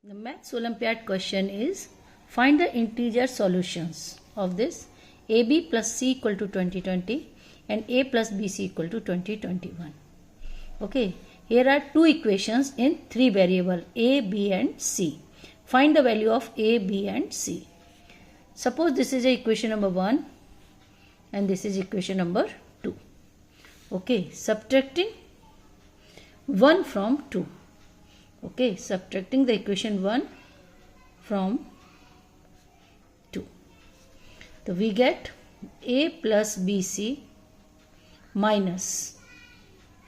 The Maths Olympiad question is, find the integer solutions of this AB plus C equal to 2020 and A plus BC equal to 2021. Okay, here are two equations in three variables A, B and C. Find the value of A, B and C. Suppose this is equation number 1 and this is equation number 2. Okay, subtracting 1 from 2. Okay, subtracting the equation 1 from 2. So we get A plus BC minus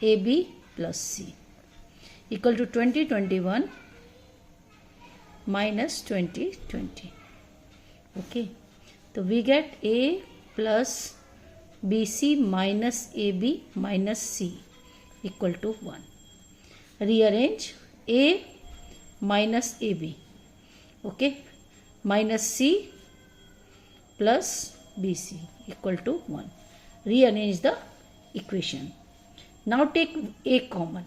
AB plus C equal to 2021 minus 2020. Okay, so we get A plus BC minus AB minus C equal to 1. Rearrange A minus AB, okay, minus C plus BC equal to 1. Rearrange the equation. Now take A common.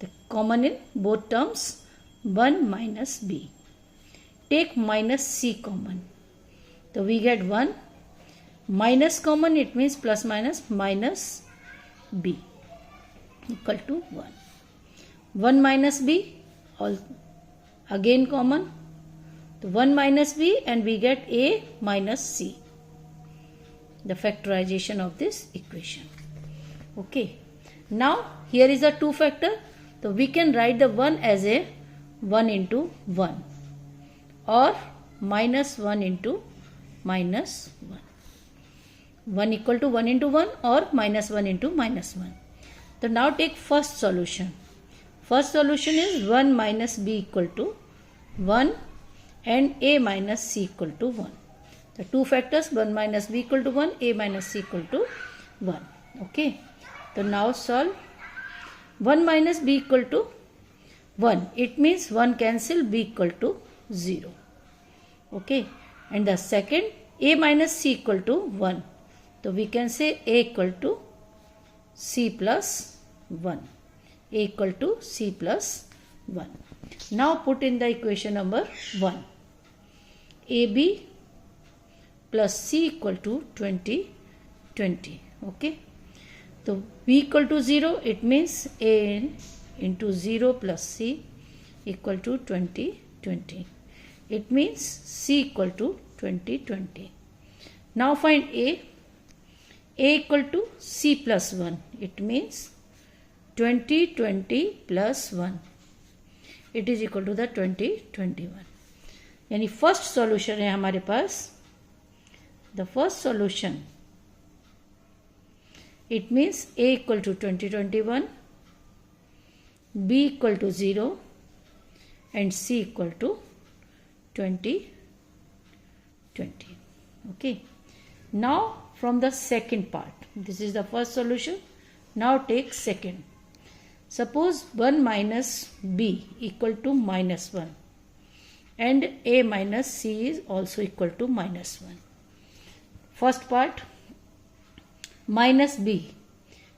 The common in both terms 1 minus B. Take minus C common. So we get 1. Minus common, it means plus minus minus B equal to 1. 1 minus B, all again common. So 1 minus B and we get A minus C. The factorization of this equation. Okay. Now here is a 2 factor. So we can write the 1 as a 1 into 1 or minus 1 into minus 1. 1 equal to 1 into 1 or minus 1 into minus 1. So now take first solution. First solution is 1 minus B equal to 1 and A minus C equal to 1. The two factors 1 minus B equal to 1, A minus C equal to 1. Okay. So now solve. 1 minus B equal to 1. It means 1 cancel, B equal to 0. Okay. And the second A minus C equal to 1. So we can say A equal to C plus 1. A equal to C plus 1. Now put in the equation number 1. AB plus C equal to 2020. Okay. So B equal to 0, it means A into 0 plus C equal to 2020. It means C equal to 2020. Now find A. A equal to C plus 1. It means 2020 plus 1. It is equal to the 2021. यानी first solution है हमारे पास. The first solution it means A equal to 2021, B equal to 0 and C equal to 2020. Okay. Now from the second part, this is the first solution. Now take second. Suppose 1 minus B equal to minus 1 and A minus C is also equal to minus 1. First part, minus B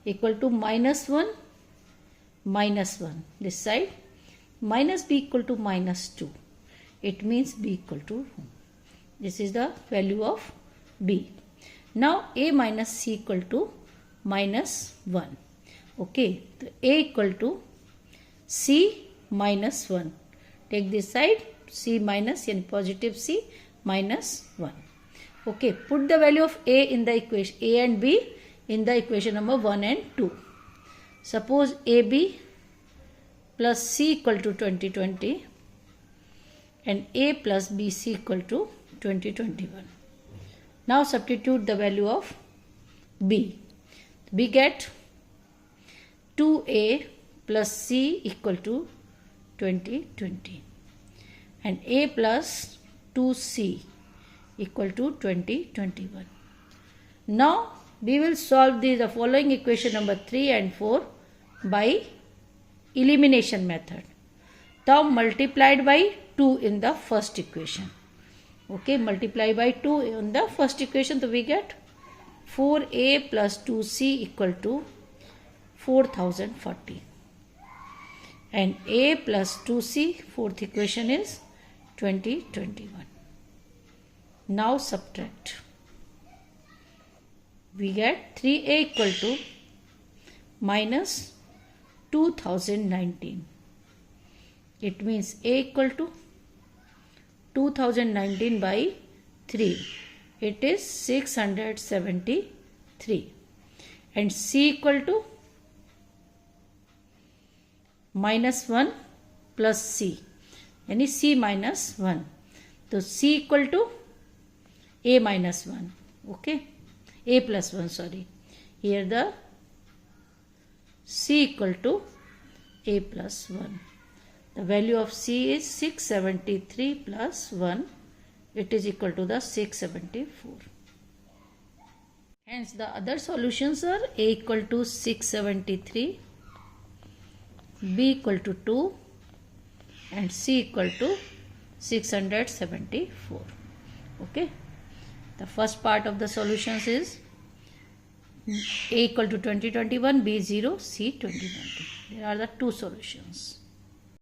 equal to minus 1 minus 1. This side, minus B equal to minus 2. It means B equal to 1. This is the value of B. Now A minus C equal to minus 1. Okay, so A equal to C minus 1. Take this side, C minus and positive C minus 1. Okay, put the value of A in the equation, A and B in the equation number 1 and 2. Suppose AB plus C equal to 2020 and A plus BC equal to 2021. Now substitute the value of B. We get 2A plus C equal to 2020 and A plus 2C equal to 2021. Now we will solve the following equation number 3 and 4 by elimination method. Term multiplied by 2 in the first equation. Okay, multiply by 2 in the first equation. So we get 4A plus 2C equal to 4040. and a plus 2c, fourth equation is 2021. Now subtract. We get 3a equal to minus 2019. It means a equal to 2019 by 3. It is 673. And c equal to minus 1 plus c, यानी c minus 1. तो c equal to a minus 1. Okay, a plus 1, sorry. Here the c equal to a plus 1. The value of c is 673 plus 1. It is equal to the 674. Hence the other solutions are a equal to 673, b equal to 2 and c equal to 674. Okay. The first part of the solutions is a equal to 2021, b 0, c 2020. There are the two solutions.